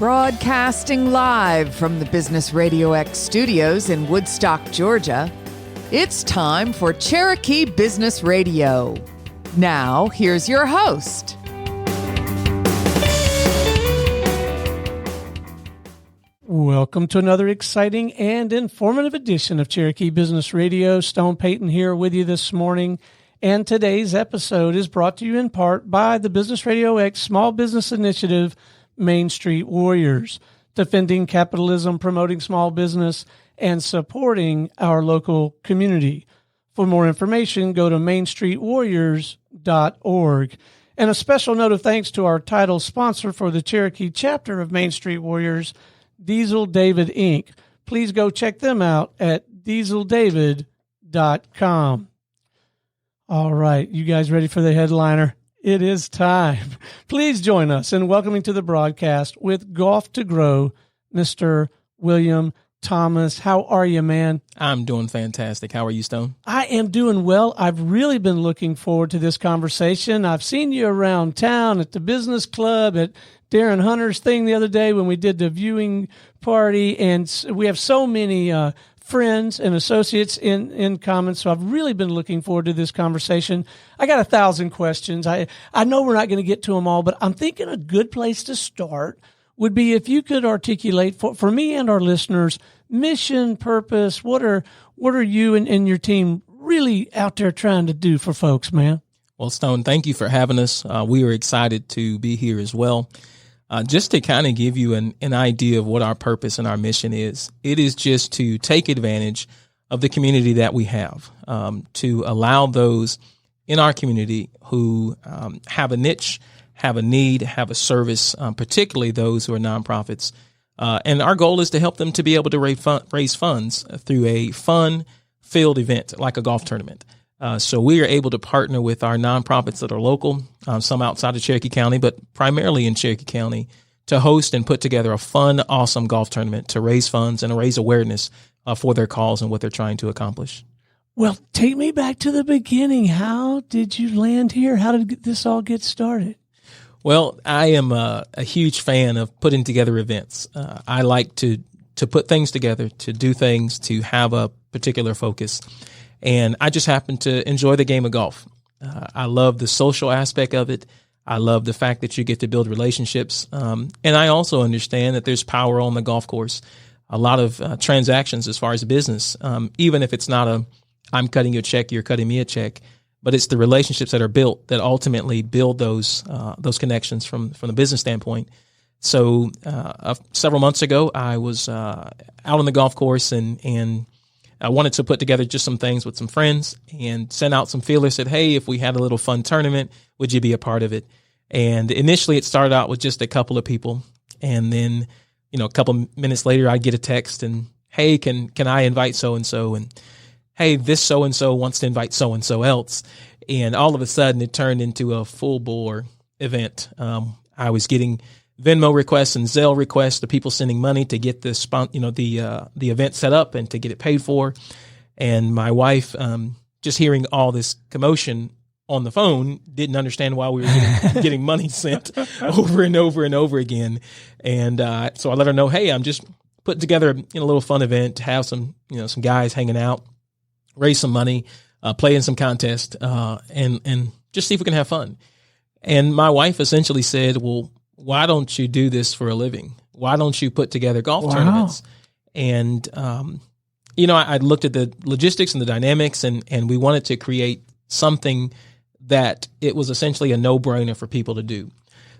Broadcasting live from the Business RadioX studios in Woodstock, Georgia, it's time for Cherokee Business Radio. Now, here's your host. Welcome to another exciting and informative edition of Cherokee Business Radio. Stone Payton here with you this morning. And today's episode is brought to you in part by the Business RadioX Small Business Initiative, Main Street Warriors, defending capitalism, promoting small business, and supporting our local community. For more information, go to mainstreetwarriors.org. And a special note of thanks to our title sponsor for the Cherokee chapter of Main Street Warriors, Diesel David Inc. Please go check them out at dieseldavid.com. All right, you guys ready for the headliner? It is time. Please join us in welcoming to the broadcast with Golf2Grow, Mr. William Thomas. How are you, man? I'm doing fantastic. How are you, Stone? I am doing well. I've really been looking forward to this conversation. I've seen you around town at the business club, at Darren Hunter's thing the other day when we did the viewing party, and we have so many friends and associates in common. So I've really been looking forward to this conversation. I got 1,000 questions. I know we're not going to get to them all, but I'm thinking a good place to start would be if you could articulate for me and our listeners, mission, purpose. What are you and your team really out there trying to do for folks, man? Well, Stone, thank you for having us. We are excited to be here as well. Just to kind of give you an idea of what our purpose and our mission is, it is just to take advantage of the community that we have, to allow those in our community who have a niche, have a need, have a service, particularly those who are nonprofits. And our goal is to help them to be able to raise funds through a fun-filled event like a golf tournament. So we are able to partner with our nonprofits that are local, some outside of Cherokee County, but primarily in Cherokee County, to host and put together a fun, awesome golf tournament to raise funds and raise awareness for their cause and what they're trying to accomplish. Well, take me back to the beginning. How did you land here? How did this all get started? Well, I am a huge fan of putting together events. I like to put things together, to do things, to have a particular focus. And I just happen to enjoy the game of golf. I love the social aspect of it. I love the fact that you get to build relationships. And I also understand that there's power on the golf course. A lot of transactions as far as business, even if it's not I'm cutting you a check, you're cutting me a check, but it's the relationships that are built that ultimately build those connections from the business standpoint. So several months ago, I was out on the golf course and I wanted to put together just some things with some friends and send out some feelers, said, hey, if we had a little fun tournament, would you be a part of it? And initially it started out with just a couple of people. And then, a couple minutes later, I'd get a text and, hey, can I invite so-and-so? And hey, this so-and-so wants to invite so-and-so else. And all of a sudden it turned into a full bore event. I was getting Venmo requests and Zelle requests, the people sending money to get the event set up and to get it paid for. And my wife, just hearing all this commotion on the phone, didn't understand why we were getting money sent over and over and over again. And so I let her know, hey, I'm just putting together a little fun event to have some guys hanging out, raise some money, play in some contest, and just see if we can have fun. And my wife essentially said, well, why don't you do this for a living? Why don't you put together golf tournaments? And, I looked at the logistics and the dynamics and we wanted to create something that it was essentially a no-brainer for people to do.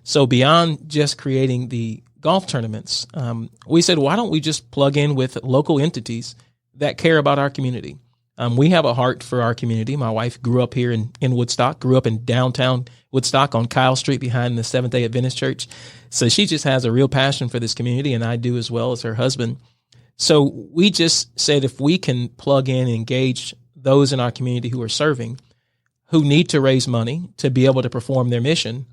So beyond just creating the golf tournaments, we said, why don't we just plug in with local entities that care about our community? We have a heart for our community. My wife grew up here in Woodstock, grew up in downtown Woodstock on Kyle Street behind the Seventh-day Adventist Church. So she just has a real passion for this community, and I do as well as her husband. So we just said if we can plug in and engage those in our community who are serving, who need to raise money to be able to perform their mission,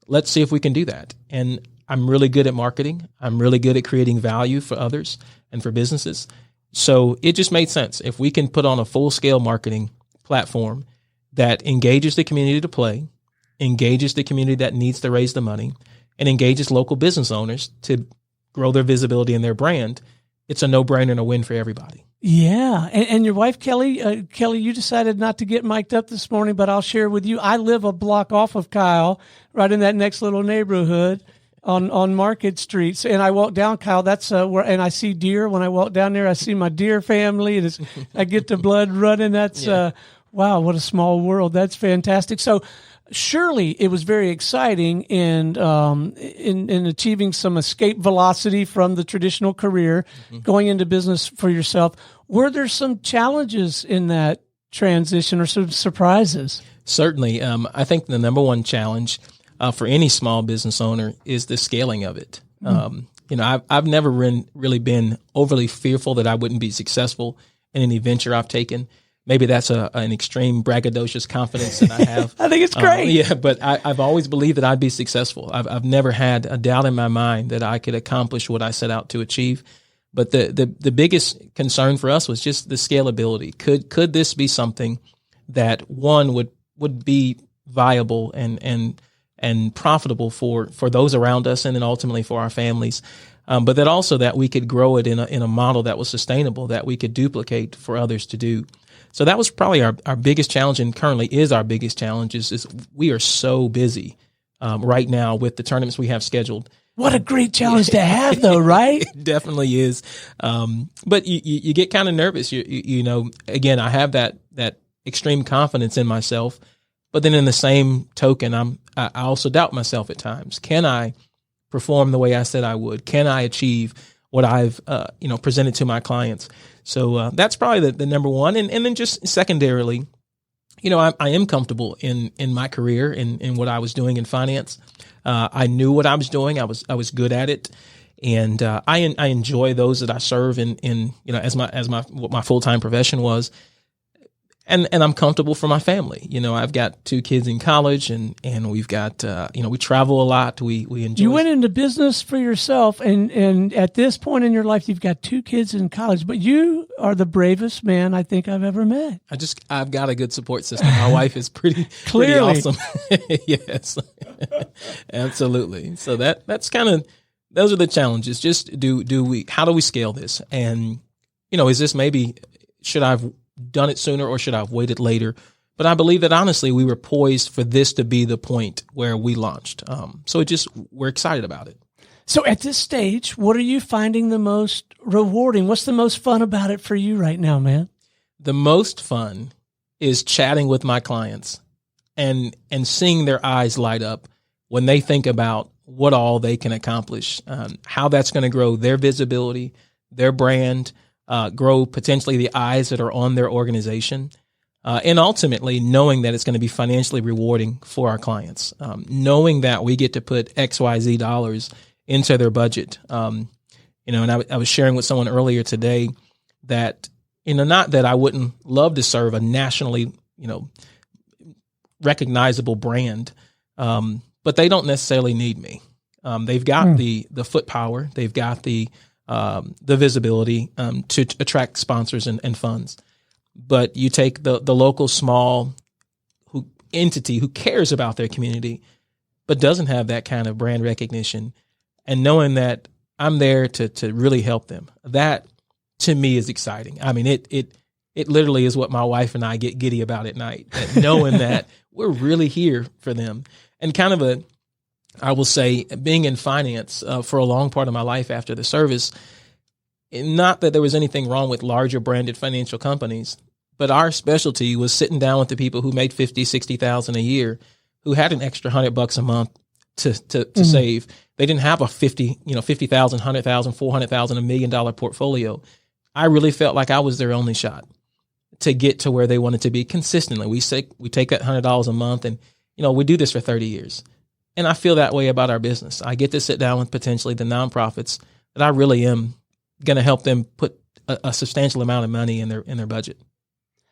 let's see if we can do that. And I'm really good at marketing. I'm really good at creating value for others and for businesses. So it just made sense. If we can put on a full-scale marketing platform that engages the community to play, engages the community that needs to raise the money, and engages local business owners to grow their visibility and their brand, it's a no-brainer and a win for everybody. Yeah. And your wife, Kelly, you decided not to get mic'd up this morning, but I'll share with you. I live a block off of Kyle, right in that next little neighborhood on Market Street. So, and I walk down, Kyle, that's where, and I see deer. When I walk down there, I see my deer family, and I get the blood running. That's, wow, what a small world. That's fantastic. So surely it was very exciting and in achieving some escape velocity from the traditional career, going into business for yourself. Were there some challenges in that transition or some surprises? Certainly. I think the number one challenge for any small business owner is the scaling of it. I've never really been overly fearful that I wouldn't be successful in any venture I've taken. Maybe that's an extreme braggadocious confidence that I have. I think it's great. But I've always believed that I'd be successful. I've never had a doubt in my mind that I could accomplish what I set out to achieve. But the biggest concern for us was just the scalability. Could this be something that one would be viable and profitable for those around us and then ultimately for our families, but that also that we could grow it in a model that was sustainable, that we could duplicate for others to do. So that was probably our biggest challenge, and currently is our biggest challenge, is we are so busy right now with the tournaments we have scheduled. What a great challenge to have, though, right? It definitely is. But you get kind of nervous. You know, again, I have that extreme confidence in myself, but then in the same token, I also doubt myself at times. Can I perform the way I said I would? Can I achieve what I've presented to my clients? So that's probably the number one. And then just secondarily, I am comfortable in my career in what I was doing in finance. I knew what I was doing. I was good at it, and I enjoy those that I serve in as what my full-time profession was. And I'm comfortable for my family. I've got 2 kids in college, and we've got we travel a lot. We enjoy. You went into business for yourself, and at this point in your life, you've got 2 kids in college. But you are the bravest man I think I've ever met. I've got a good support system. My wife is pretty awesome. Yes, absolutely. So that's kind of, those are the challenges. Just how do we scale this? And is this maybe, should I've done it sooner or should I have waited later? But I believe that honestly, we were poised for this to be the point where we launched. So we're excited about it. So at this stage, what are you finding the most rewarding? What's the most fun about it for you right now, man? The most fun is chatting with my clients and seeing their eyes light up when they think about what all they can accomplish, how that's going to grow their visibility, their brand, grow potentially the eyes that are on their organization, and ultimately knowing that it's going to be financially rewarding for our clients, knowing that we get to put XYZ dollars into their budget. And I was sharing with someone earlier today that, not that I wouldn't love to serve a nationally, recognizable brand, but they don't necessarily need me. They've got the foot power, they've got the visibility to attract sponsors and funds. But you take the local small entity who cares about their community, but doesn't have that kind of brand recognition, and knowing that I'm there to really help them. That to me is exciting. I mean, it literally is what my wife and I get giddy about at night, knowing that we're really here for them. And kind of I will say, being in finance for a long part of my life after the service, not that there was anything wrong with larger branded financial companies, but our specialty was sitting down with the people who made $50,000, $60,000 a year, who had an extra $100 a month to save. They didn't have a $50,000, $100,000, $400,000, $1 million portfolio. I really felt like I was their only shot to get to where they wanted to be consistently. We take that $100 a month, and we do this for 30 years. And I feel that way about our business. I get to sit down with potentially the nonprofits that I really am going to help them put a substantial amount of money in their budget.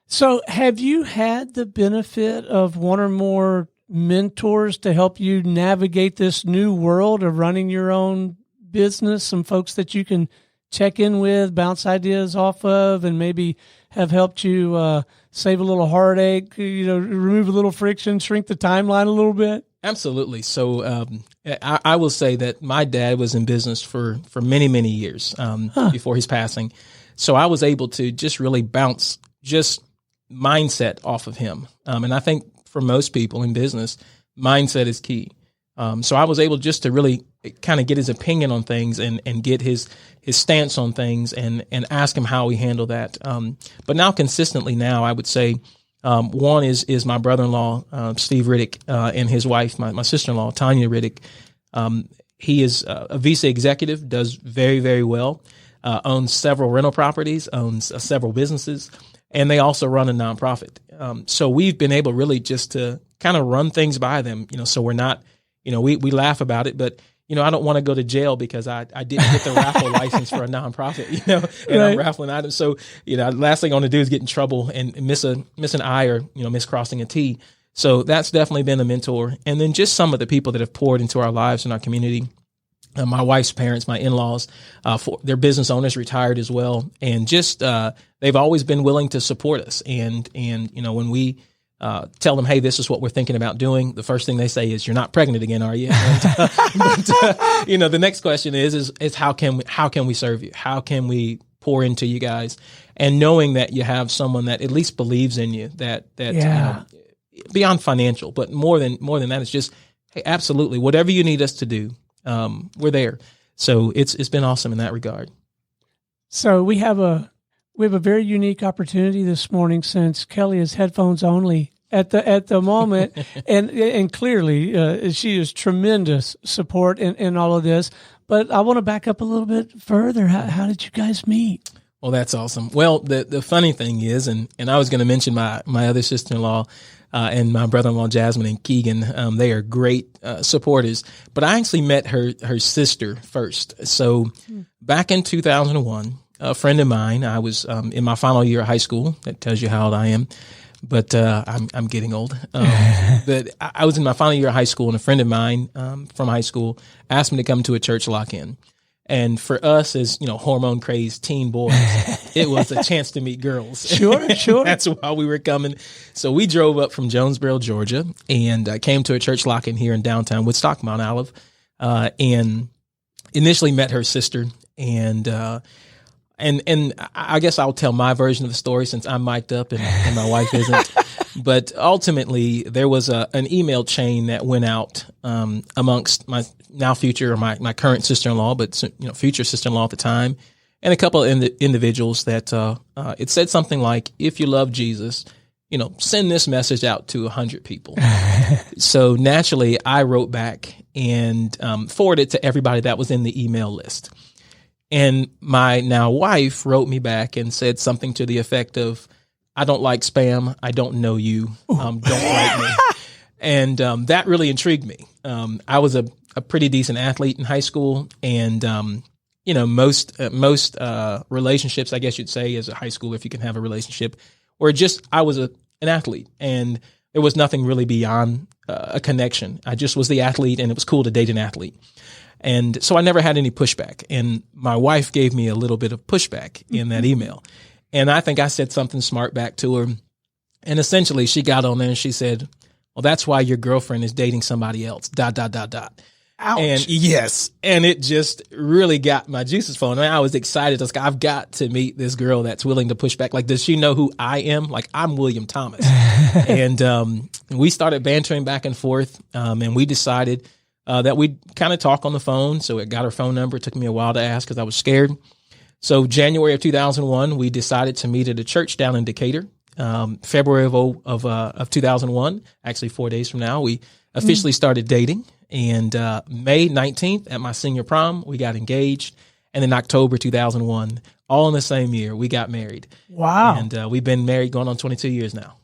So have you had the benefit of one or more mentors to help you navigate this new world of running your own business? Some folks that you can check in with, bounce ideas off of, and maybe have helped you save a little heartache, remove a little friction, shrink the timeline a little bit? Absolutely. So I will say that my dad was in business for many, many years before his passing. So I was able to just really bounce just mindset off of him. And I think for most people in business, mindset is key. So I was able just to really kind of get his opinion on things and get his stance on things and ask him how he handled that. But now consistently now, I would say one is my brother-in-law, Steve Riddick, and his wife, my sister-in-law, Tanya Riddick. He is a Visa executive, does very, very well, owns several rental properties, owns several businesses, and they also run a nonprofit. So we've been able really just to kind of run things by them, so we're not, we laugh about it, but I don't want to go to jail because I didn't get the raffle license for a nonprofit, and right. I'm raffling items. So, the last thing I want to do is get in trouble and miss an I or, miss crossing a T. So that's definitely been a mentor. And then just some of the people that have poured into our lives in our community. My wife's parents, my in-laws, their business owners, retired as well. And just, they've always been willing to support us. And when we, tell them, hey, this is what we're thinking about doing, the first thing they say is, you're not pregnant again, are you? The next question is how can we serve you? How can we pour into you guys? And knowing that you have someone that at least believes in you, that beyond financial, but more than that, it's just, hey, absolutely, whatever you need us to do, we're there. So it's been awesome in that regard. So we have a very unique opportunity this morning, since Kelly is headphones only at the moment, and clearly she is tremendous support in all of this. But I want to back up a little bit further. How did you guys meet? Well, that's awesome. Well, the funny thing is, and I was going to mention my other sister-in-law and my brother-in-law Jasmine and Keegan. They are great supporters. But I actually met her sister first. So back in 2001. A friend of mine, I was in my final year of high school. That tells you how old I am, but I'm getting old. But I was in my final year of high school, and a friend of mine from high school asked me to come to a church lock-in. And for us as, hormone crazed teen boys, it was a chance to meet girls. Sure. That's why we were coming. So we drove up from Jonesboro, Georgia, and came to a church lock-in here in downtown Woodstock, Mount Olive, and initially met her sister. And I guess I'll tell my version of the story, since I'm mic'd up and my wife isn't. But ultimately, there was an email chain that went out amongst my now future, or my current sister-in-law, but future sister-in-law at the time, and a couple of individuals that it said something like, if you love Jesus, send this message out to 100 people. So naturally, I wrote back and forwarded to everybody that was in the email list. And my now wife wrote me back and said something to the effect of, I don't like spam. I don't know you. Don't write me. And that really intrigued me. I was a pretty decent athlete in high school. And, most relationships, I guess you'd say, as a high schooler, if you can have a relationship, where I was an athlete. And there was nothing really beyond a connection. I just was the athlete, and it was cool to date an athlete. And so I never had any pushback. And my wife gave me a little bit of pushback in that email. And I think I said something smart back to her. And essentially she got on there and she said, well, that's why your girlfriend is dating somebody else, ... Ouch. And yes. And it just really got my juices flowing. I was excited. I was like, I've got to meet this girl that's willing to push back. Like, does she know who I am? Like, I'm William Thomas. And we started bantering back and forth. And we decided that we'd kind of talk on the phone. So it got her phone number. It took me a while to ask because I was scared. So January of 2001, we decided to meet at a church down in Decatur. February of 2001, actually 4 days from now, we officially started dating. And May 19th at my senior prom, we got engaged. And then October 2001, all in the same year, we got married. Wow. And we've been married going on 22 years now.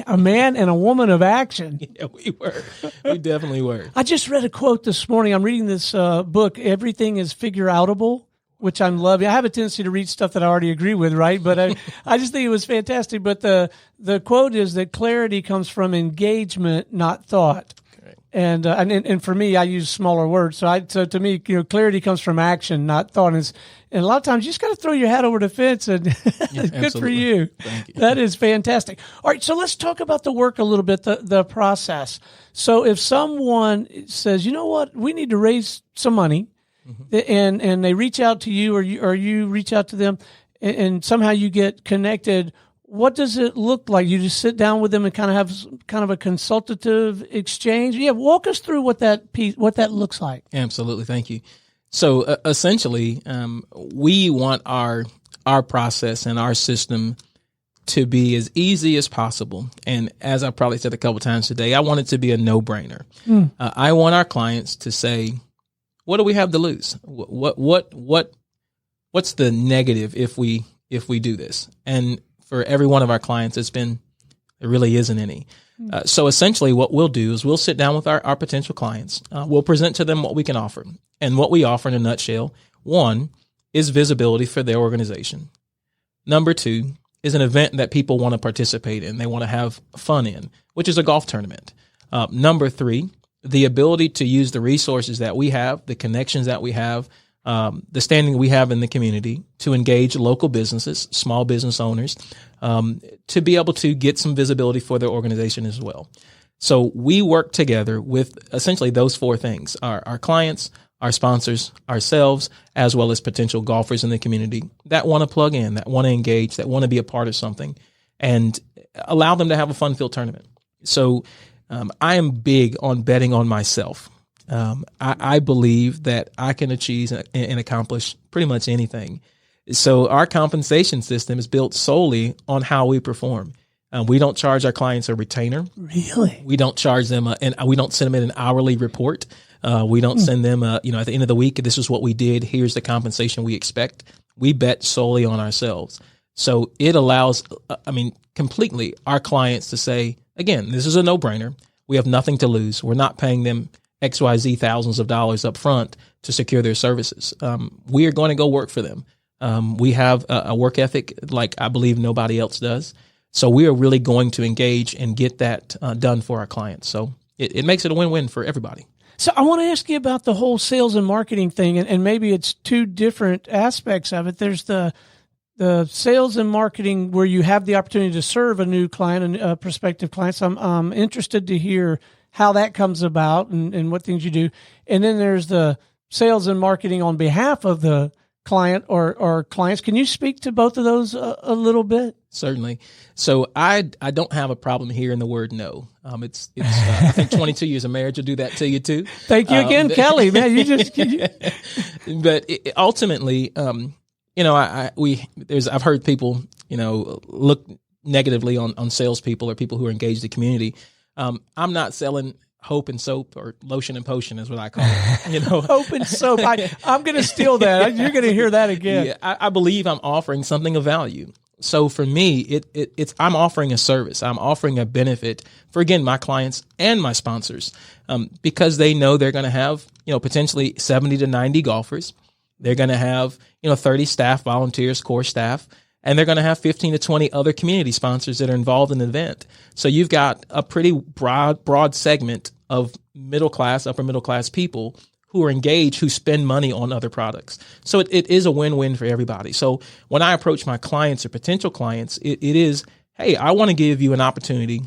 A man and a woman of action. Yeah, we were. We definitely were. I just read a quote this morning. I'm reading this book, Everything is Figure-Outable, which I'm loving. I have a tendency to read stuff that I already agree with, right? But I just think it was fantastic. But the quote is that clarity comes from engagement, not thought. Correct. And for me, I use smaller words. So to me, clarity comes from action, not thought. And a lot of times you just got to throw your hat over the fence, and good for you. Thank you. That is fantastic. All right. So let's talk about the work a little bit, the process. So if someone says, you know what, we need to raise some money, and they reach out to you, or you reach out to them, and somehow you get connected, what does it look like? You just sit down with them and kind of have kind of a consultative exchange. Yeah, walk us through what that looks like. Absolutely, thank you. So essentially, we want our process and our system to be as easy as possible. And as I probably said a couple times today, I want it to be a no-brainer. I want our clients to say, "What do we have to lose? What's the negative if we do this?" And for every one of our clients, there really isn't any. So essentially what we'll do is we'll sit down with our potential clients. We'll present to them what we can offer. And what we offer in a nutshell, one is visibility for their organization. Number two is an event that people want to participate in. They want to have fun in, which is a golf tournament. Number three, the ability to use the resources that we have, the connections that we have, the standing we have in the community to engage local businesses, small business owners, to be able to get some visibility for their organization as well. So we work together with essentially those four things: our clients, our sponsors, ourselves, as well as potential golfers in the community that want to plug in, that want to engage, that want to be a part of something, and allow them to have a fun-filled tournament. So I am big on betting on myself. I believe that I can achieve and accomplish pretty much anything. So our compensation system is built solely on how we perform. We don't charge our clients a retainer. Really? We don't charge them, and we don't send them an hourly report. We don't send them, at the end of the week, this is what we did. Here's the compensation we expect. We bet solely on ourselves. So it allows, completely our clients to say, again, this is a no-brainer. We have nothing to lose. We're not paying them XYZ thousands of dollars up front to secure their services. We are going to go work for them. We have a work ethic like I believe nobody else does. So we are really going to engage and get that done for our clients. So it makes it a win-win for everybody. So I want to ask you about the whole sales and marketing thing, and maybe it's two different aspects of it. There's the sales and marketing where you have the opportunity to serve a new client, a prospective client. So I'm interested to hear how that comes about and what things you do. And then there's the sales and marketing on behalf of the client or clients. Can you speak to both of those a little bit? Certainly. So I don't have a problem hearing the word no. It's I think 22 years of marriage will do that to you too. Thank you again, Kelly. Man, But ultimately, I've heard people, look negatively on salespeople or people who are engaged in the community. I'm not selling hope and soap, or lotion and potion is what I call it. Hope and soap. I'm going to steal that. You're going to hear that again. Yeah, I believe I'm offering something of value. So for me, it's I'm offering a service. I'm offering a benefit for, again, my clients and my sponsors, because they know they're going to have, potentially 70 to 90 golfers. They're going to have, 30 staff, volunteers, core staff, and they're going to have 15 to 20 other community sponsors that are involved in the event. So you've got a pretty broad segment of middle class, upper middle class people who are engaged, who spend money on other products. So it is a win-win for everybody. So when I approach my clients or potential clients, it is, hey, I want to give you an opportunity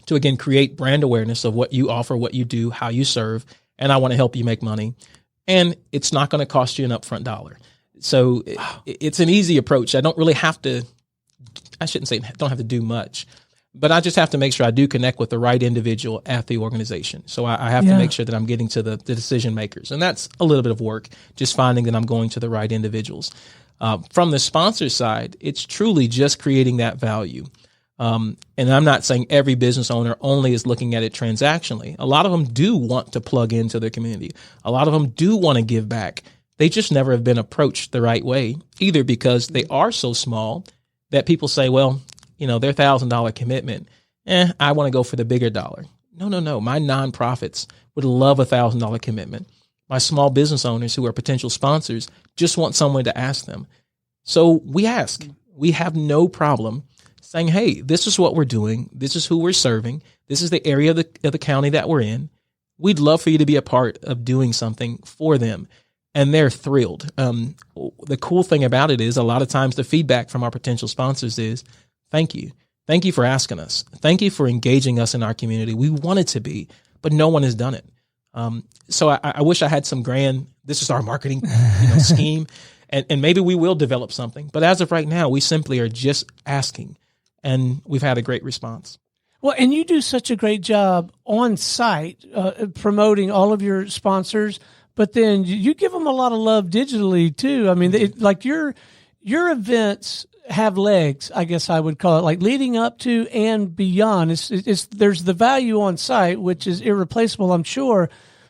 to, again, create brand awareness of what you offer, what you do, how you serve, and I want to help you make money. And it's not going to cost you an upfront dollar. So it's an easy approach. I don't really have to, I shouldn't say don't have to do much, but I just have to make sure I do connect with the right individual at the organization. So I have to make sure that I'm getting to the decision makers. And that's a little bit of work, just finding that I'm going to the right individuals. From the sponsor side, it's truly just creating that value. And I'm not saying every business owner only is looking at it transactionally. A lot of them do want to plug into their community. A lot of them do want to give back. They just never have been approached the right way, either because they are so small that people say, well, their $1,000 commitment, I want to go for the bigger dollar. No. My nonprofits would love $1,000 commitment. My small business owners who are potential sponsors just want someone to ask them. So we ask. We have no problem saying, hey, this is what we're doing. This is who we're serving. This is the area of the county that we're in. we'd love for you to be a part of doing something for them. And they're thrilled. The cool thing about it is a lot of times the feedback from our potential sponsors is, thank you. Thank you for asking us. Thank you for engaging us in our community. We wanted to be, but no one has done it. So I wish I had some grand, this is our marketing scheme, and maybe we will develop something. But as of right now, we simply are just asking, and we've had a great response. Well, and you do such a great job on site promoting all of your sponsors, but then you give them a lot of love digitally too. I mean, like your events have legs, I guess I would call it, like leading up to and beyond. It's there's the value on site, which is irreplaceable, I'm sure.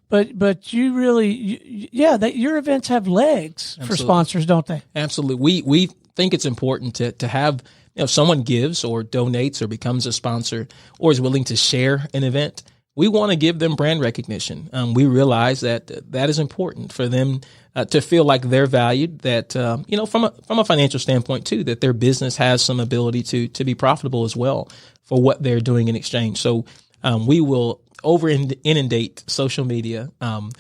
But you really, your events have legs for sponsors, don't they? Absolutely. We think it's important to have, if someone gives or donates or becomes a sponsor or is willing to share an event, we want to give them brand recognition. We realize that is important for them to feel like they're valued, that, from a financial standpoint too, that their business has some ability to be profitable as well for what they're doing in exchange. So we will inundate social media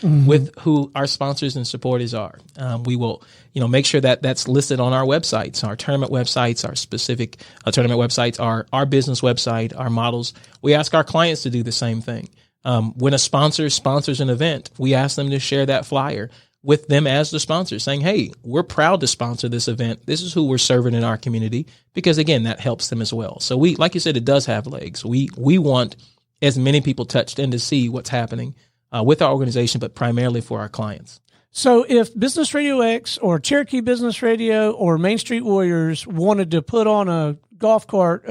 with who our sponsors and supporters are. We will, make sure that that's listed on our websites, our tournament websites, our specific tournament websites, our business website, our models. We ask our clients to do the same thing. When a sponsor sponsors an event, we ask them to share that flyer with them as the sponsor, saying, hey, we're proud to sponsor this event. This is who we're serving in our community, because again, that helps them as well. So we, like you said, it does have legs. We want as many people touched and to see what's happening with our organization, but primarily for our clients. So if Business Radio X or Cherokee Business Radio or Main Street Warriors wanted to put on a golf cart,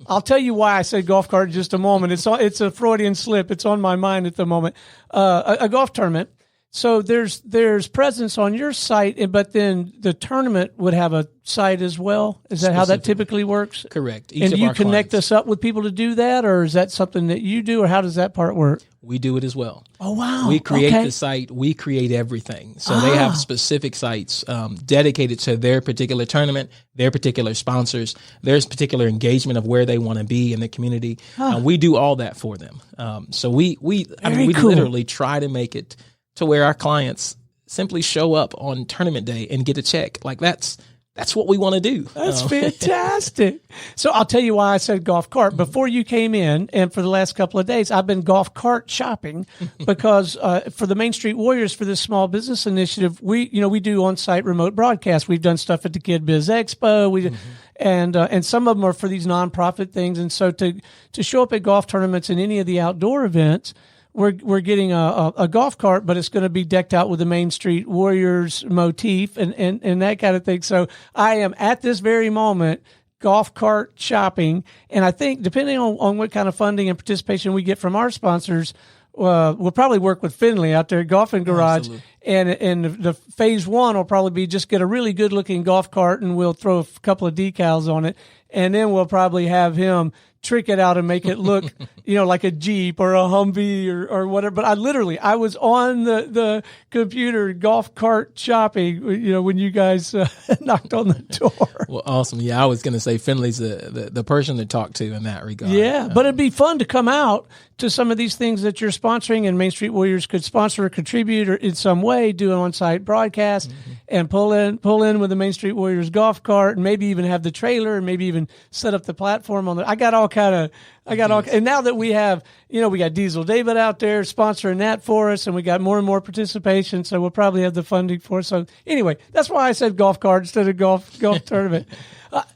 I'll tell you why I said golf cart in just a moment. It's a Freudian slip. It's on my mind at the moment. A golf tournament. So there's presence on your site, but then the tournament would have a site as well. Is that how that typically works? Correct. And do you connect us up with people to do that, or is that something that you do, or how does that part work? We do it as well. Oh, wow. We create the site. We create everything. So they have specific sites dedicated to their particular tournament, their particular sponsors, their particular engagement of where they want to be in the community. We do all that for them. So we literally try to make it to where our clients simply show up on tournament day and get a check. Like that's what we want to do. That's fantastic. So I'll tell you why I said golf cart. Before you came in, and for the last couple of days, I've been golf cart shopping because for the Main Street Warriors, for this small business initiative, we do on-site remote broadcasts. We've done stuff at the Kid Biz Expo. And some of them are for these nonprofit things. And so to show up at golf tournaments and any of the outdoor events, we're getting a golf cart, but it's going to be decked out with the Main Street Warriors motif and that kind of thing. So I am at this very moment golf cart shopping, and I think depending on what kind of funding and participation we get from our sponsors, we'll probably work with Finley out there at Golf and Garage. Absolutely. And the phase one will probably be just get a really good looking golf cart, and we'll throw a couple of decals on it, and then we'll probably have him trick it out and make it look, like a Jeep or a Humvee or whatever. But I was on the computer golf cart shopping, when you guys knocked on the door. Well, awesome. Yeah, I was going to say Finley's the person to talk to in that regard. Yeah, but it'd be fun to come out to some of these things that you're sponsoring, and Main Street Warriors could sponsor or contribute or in some way, do an on-site broadcast and pull in with the Main Street Warriors golf cart, and maybe even have the trailer, and maybe even set up the platform on there. And now that we have, we got Diesel David out there sponsoring that for us, and we got more and more participation, so we'll probably have the funding for it. So anyway, that's why I said golf cart instead of golf tournament.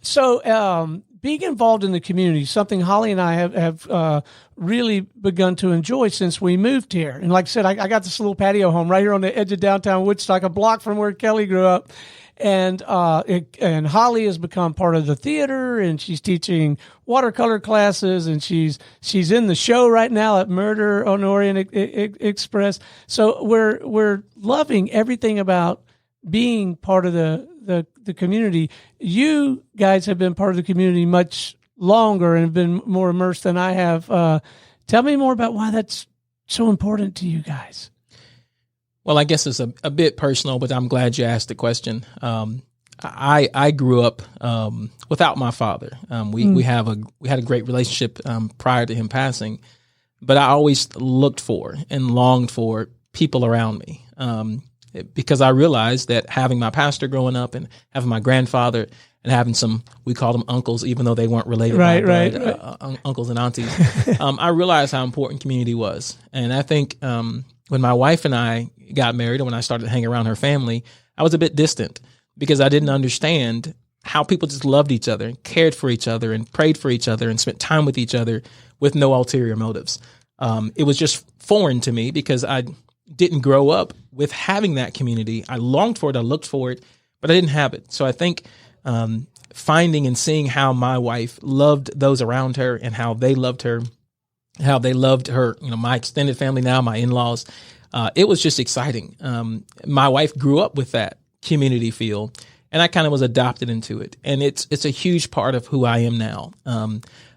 So being involved in the community, something Holly and I have really begun to enjoy since we moved here. And like I said, I got this little patio home right here on the edge of downtown Woodstock, a block from where Kelly grew up. And Holly has become part of the theater, and she's teaching watercolor classes, and she's in the show right now at Murder on Orient Express. So we're loving everything about being part of the community. You guys have been part of the community much longer and have been more immersed than I have. Tell me more about why that's so important to you guys. Well, I guess it's a bit personal, but I'm glad you asked the question. I grew up without my father. We had a great relationship prior to him passing, but I always looked for and longed for people around me. Because I realized that having my pastor growing up and having my grandfather and having some, we called them uncles, even though they weren't related, right. Uncles and aunties, I realized how important community was. And I think when my wife and I got married and when I started to hang around her family, I was a bit distant because I didn't understand how people just loved each other and cared for each other and prayed for each other and spent time with each other with no ulterior motives. It was just foreign to me because I didn't grow up with having that community. I longed for it. I looked for it, but I didn't have it. So I think finding and seeing how my wife loved those around her and how they loved her, my extended family now, my in-laws, it was just exciting. My wife grew up with that community feel, and I kind of was adopted into it. And it's a huge part of who I am now.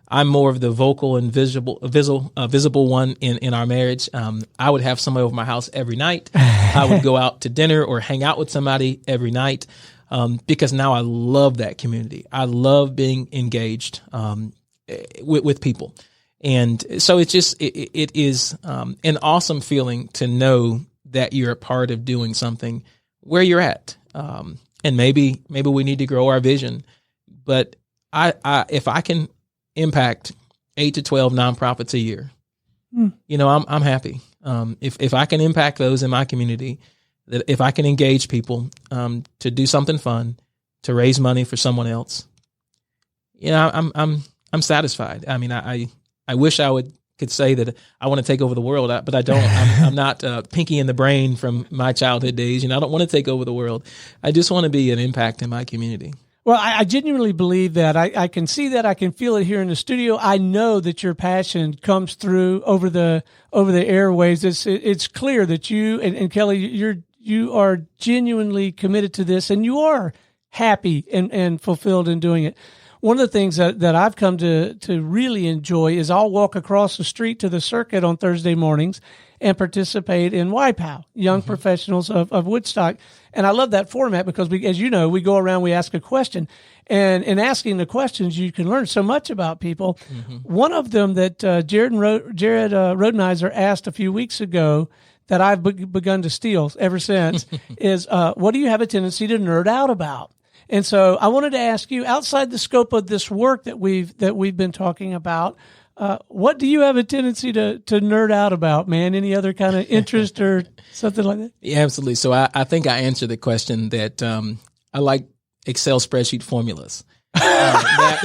I'm more of the vocal and visible one in our marriage. I would have somebody over my house every night. I would go out to dinner or hang out with somebody every night because now I love that community. I love being engaged with people. And so it is an awesome feeling to know that you're a part of doing something where you're at. And maybe we need to grow our vision. But if I can impact 8 to 12 nonprofits a year, I'm happy. If I can impact those in my community, that if I can engage people to do something fun, to raise money for someone else, I'm satisfied. I mean, I wish I could say that I want to take over the world, but I don't. I'm not Pinky in the Brain from my childhood days. I don't want to take over the world. I just want to be an impact in my community. Well, I genuinely believe that. I can see that. I can feel it here in the studio. I know that your passion comes through over the airwaves. It's clear that you and Kelly, you are genuinely committed to this, and you are happy and fulfilled in doing it. One of the things that I've come to really enjoy is I'll walk across the street to the circuit on Thursday mornings and participate in YPOW, Young Professionals of Woodstock. And I love that format because, as you know, we go around, we ask a question. And in asking the questions, you can learn so much about people. One of them that Jared Rodenizer asked a few weeks ago that I've begun to steal ever since is, what do you have a tendency to nerd out about? And so I wanted to ask you, outside the scope of this work that we've been talking about, what do you have a tendency to nerd out about, man? Any other kind of interest or something like that? Yeah, absolutely. So I think I answered the question that I like Excel spreadsheet formulas. That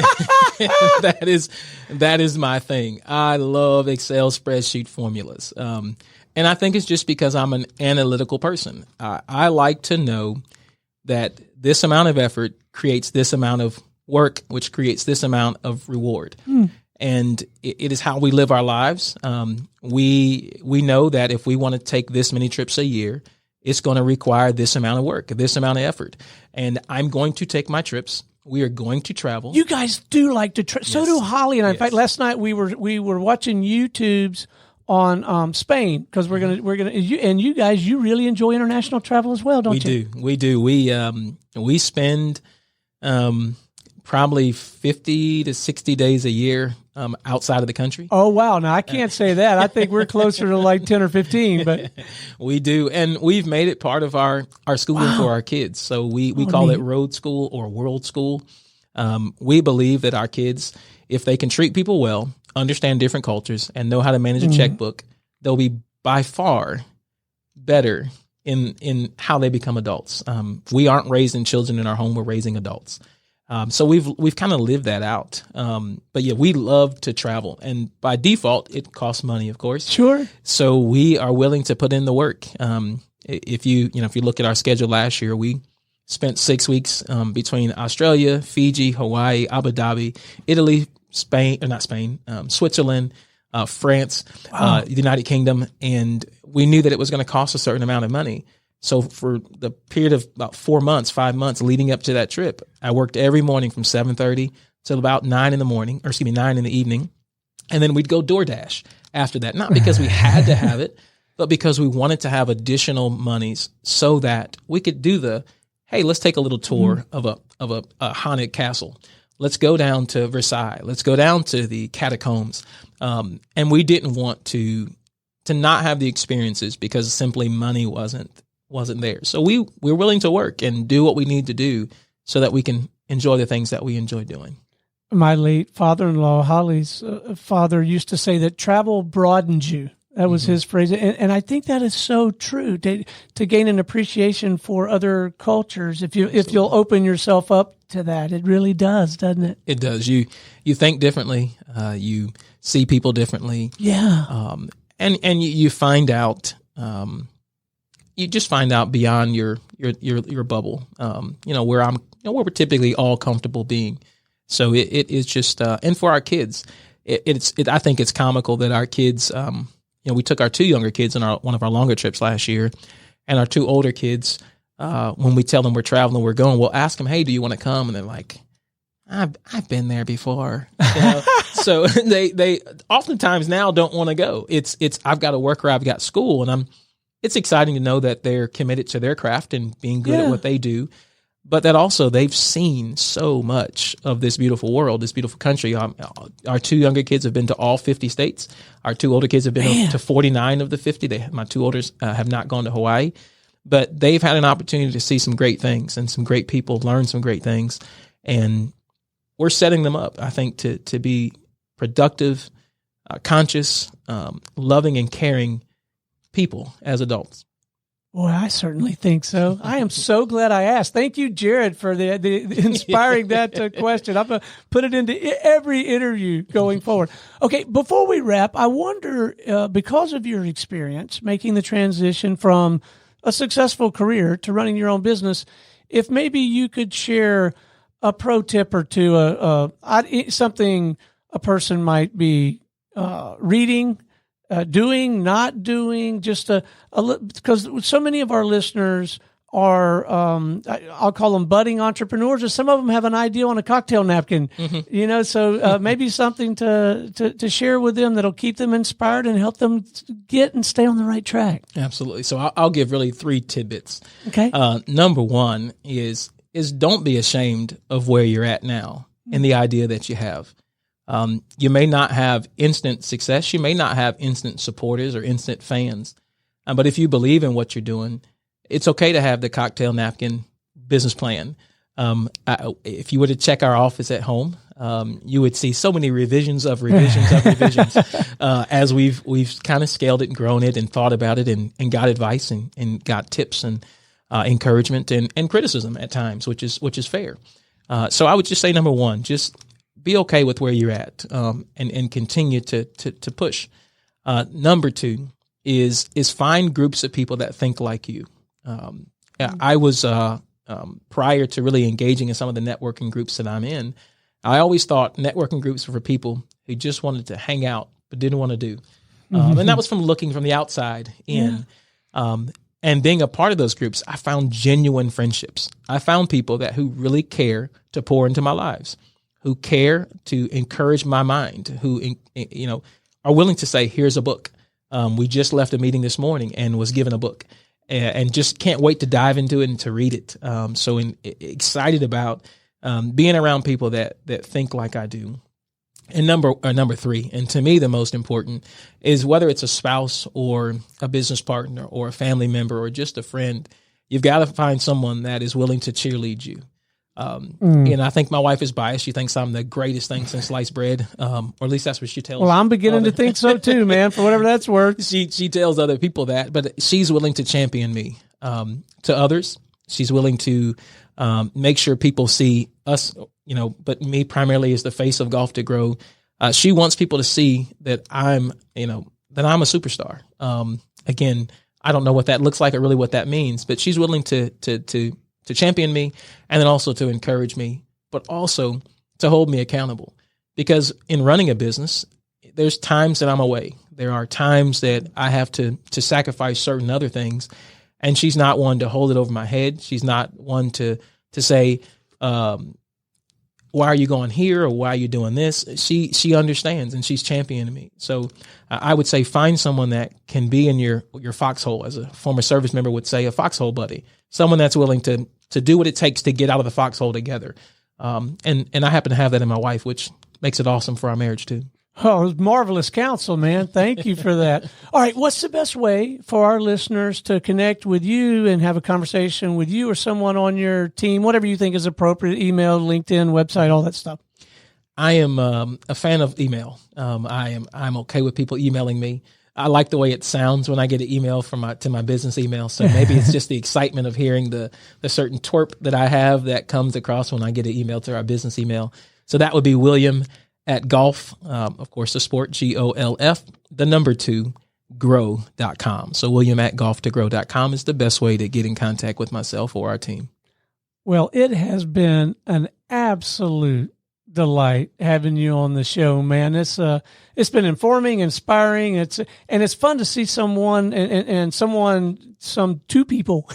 is my thing. I love Excel spreadsheet formulas. And I think it's just because I'm an analytical person. I like to know that this amount of effort creates this amount of work, which creates this amount of reward. And it is how we live our lives. We know that if we want to take this many trips a year, it's going to require this amount of work, this amount of effort. And I'm going to take my trips. We are going to travel. You guys do like to travel. So do Holly and I. In fact, last night we were watching YouTubes on Spain because we're gonna and you guys, you really enjoy international travel as well, don't you? We do. We spend probably 50 to 60 days a year outside of the country. Oh, wow. Now, I can't say that. I think we're closer to like 10 or 15. But we do. And we've made it part of our schooling for our kids. So we call it road school or world school. We believe that our kids, if they can treat people well, understand different cultures, and know how to manage a checkbook, they'll be by far better in how they become adults. We aren't raising children in our home. We're raising adults. So we've kind of lived that out. But yeah, we love to travel, and by default, it costs money, of course. Sure. So we are willing to put in the work. If you look at our schedule last year, we spent 6 weeks between Australia, Fiji, Hawaii, Abu Dhabi, Italy, Switzerland, France, the United Kingdom, and we knew that it was going to cost a certain amount of money. So for the period of about 5 months leading up to that trip, I worked every morning from 7:30 till about 9 in the evening. And then we'd go DoorDash after that, not because we had to have it, but because we wanted to have additional monies so that we could do hey, let's take a little tour of a haunted castle. let's go down to Versailles. Let's go down to the catacombs. And we didn't want to not have the experiences because simply money wasn't there. So we're willing to work and do what we need to do so that we can enjoy the things that we enjoy doing. My late father-in-law, Holly's father, used to say that travel broadens you. That was his phrase. And I think that is so true to gain an appreciation for other cultures. If you'll open yourself up to that, it really does, doesn't it? It does. You think differently. You see people differently. Yeah. And you find out, you just find out beyond your bubble, where we're typically all comfortable being. So it is just, and for our kids, I think it's comical that our kids, we took our 2 younger kids on one of our longer trips last year, and our 2 older kids, when we tell them we're traveling, we're going, we'll ask them, hey, do you want to come? And they're like, I've been there before. So they oftentimes now don't want to go. It's I've got to work or I've got school, and it's exciting to know that they're committed to their craft and being good at what they do. But that also they've seen so much of this beautiful world, this beautiful country. Our 2 younger kids have been to all 50 states. Our 2 older kids have been to 49 of the 50. My 2 olders have not gone to Hawaii, but they've had an opportunity to see some great things and some great people, learn some great things. And we're setting them up, I think, to be productive, conscious, loving and caring people as adults. Boy, I certainly think so. I am so glad I asked. Thank you, Jared, for the inspiring that question. I'm going to put it into every interview going forward. Okay, before we wrap, I wonder, because of your experience making the transition from a successful career to running your own business, if maybe you could share a pro tip or two, something a person might be reading, doing, not doing, just because so many of our listeners are, I'll call them budding entrepreneurs, or some of them have an idea on a cocktail napkin, so maybe something to share with them that'll keep them inspired and help them get and stay on the right track. Absolutely. So I'll give really 3 tidbits. Okay. Number 1 is don't be ashamed of where you're at now and the idea that you have. You may not have instant success. You may not have instant supporters or instant fans. But if you believe in what you're doing, it's okay to have the cocktail napkin business plan. If you were to check our office at home, you would see so many revisions of revisions as we've kind of scaled it and grown it and thought about it and got advice and got tips and encouragement and criticism at times, which is fair. So I would just say, number 1, just be okay with where you're at, and continue to push. Number 2 is find groups of people that think like you. I was prior to really engaging in some of the networking groups that I'm in, I always thought networking groups were for people who just wanted to hang out but didn't want to do. And that was from looking from the outside in. And being a part of those groups, I found genuine friendships. I found people who really care to pour into my lives, who care to encourage my mind, who are willing to say, here's a book. We just left a meeting this morning and was given a book and just can't wait to dive into it and to read it. So excited about being around people that think like I do. And number 3, and to me the most important, is whether it's a spouse or a business partner or a family member or just a friend, you've got to find someone that is willing to cheerlead you. And I think my wife is biased. She thinks I'm the greatest thing since sliced bread, or at least that's what she tells. Well, I'm beginning to think so too, man. For whatever that's worth, she tells other people that, but she's willing to champion me to others. She's willing to make sure people see us, but me primarily as the face of Golf2Grow. She wants people to see that I'm a superstar. Again, I don't know what that looks like or really what that means, but she's willing to champion me and then also to encourage me, but also to hold me accountable. Because in running a business, there's times that I'm away. There are times that I have to sacrifice certain other things. And she's not one to hold it over my head. She's not one to say, why are you going here or why are you doing this? She understands and she's championing me. So I would say find someone that can be in your foxhole, as a former service member would say, a foxhole buddy, someone that's willing to do what it takes to get out of the foxhole together. And I happen to have that in my wife, which makes it awesome for our marriage too. Oh, it was marvelous counsel, man. Thank you for that. All right. What's the best way for our listeners to connect with you and have a conversation with you or someone on your team, whatever you think is appropriate, email, LinkedIn, website, all that stuff? I am a fan of email. I'm okay with people emailing me. I like the way it sounds when I get an email to my business email. So maybe it's just the excitement of hearing the certain twerp that I have that comes across when I get an email to our business email. So that would be William at golf, of course, the sport, GOLF, the number 2, grow.com. So William at golf2grow.com is the best way to get in contact with myself or our team. Well, it has been an absolute delight having you on the show, man. It's been informing, inspiring. It's fun to see someone and two people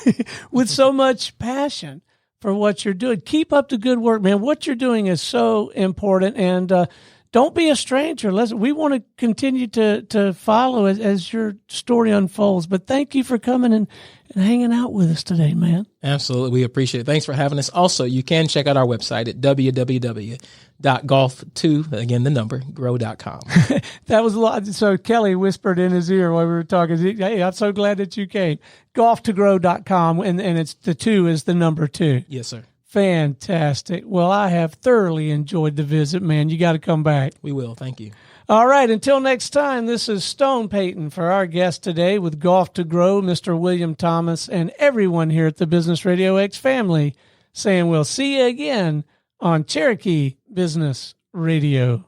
with so much passion for what you're doing. Keep up the good work, man. What you're doing is so important, and don't be a stranger. We want to continue to follow as your story unfolds. But thank you for coming and hanging out with us today, man. Absolutely. We appreciate it. Thanks for having us. Also, you can check out our website at www.golf2, again, the number, grow.com. That was a lot. So Kelly whispered in his ear while we were talking, hey, I'm so glad that you came. Golf2grow.com, and it's the 2 is the number 2. Yes, sir. Fantastic. Well, I have thoroughly enjoyed the visit, man. You got to come back. We will. Thank you. All right. Until next time, this is Stone Payton for our guest today with Golf2Grow, Mr. William Thomas, and everyone here at the Business RadioX family saying we'll see you again on Cherokee Business Radio.